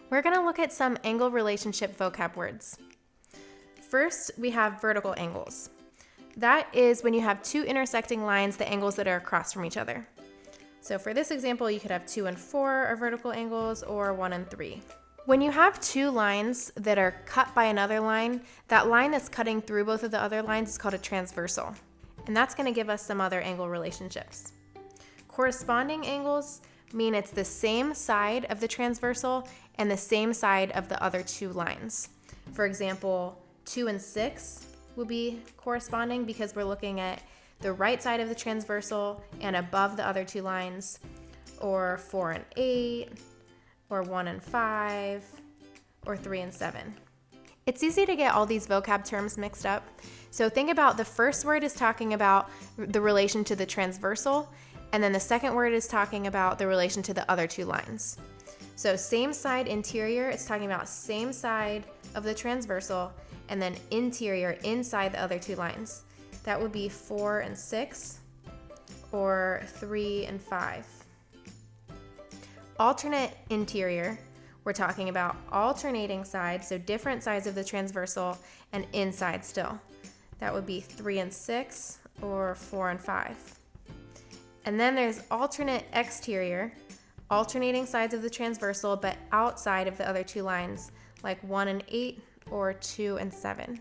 We're going to look at some angle relationship vocab words. First, we have vertical angles. That is when you have two intersecting lines, the angles that are across from each other. So for this example, you could have 2 and 4 are vertical angles, or 1 and 3. When you have two lines that are cut by another line, that line that's cutting through both of the other lines is called a transversal. And that's going to give us some other angle relationships. Corresponding angles mean it's the same side of the transversal and the same side of the other two lines. For example, 2 and 6 will be corresponding because we're looking at the right side of the transversal and above the other two lines, or 4 and 8, or 1 and 5, or 3 and 7. It's easy to get all these vocab terms mixed up. So think about the first word is talking about the relation to the transversal, and then the second word is talking about the relation to the other two lines. So same side interior, it's talking about same side of the transversal, and then interior inside the other two lines. That would be 4 and 6, or 3 and 5. Alternate interior, we're talking about alternating sides, so different sides of the transversal and inside still. That would be 3 and 6, or 4 and 5. And then there's alternate exterior, alternating sides of the transversal but outside of the other two lines, like 1 and 8, or 2 and 7.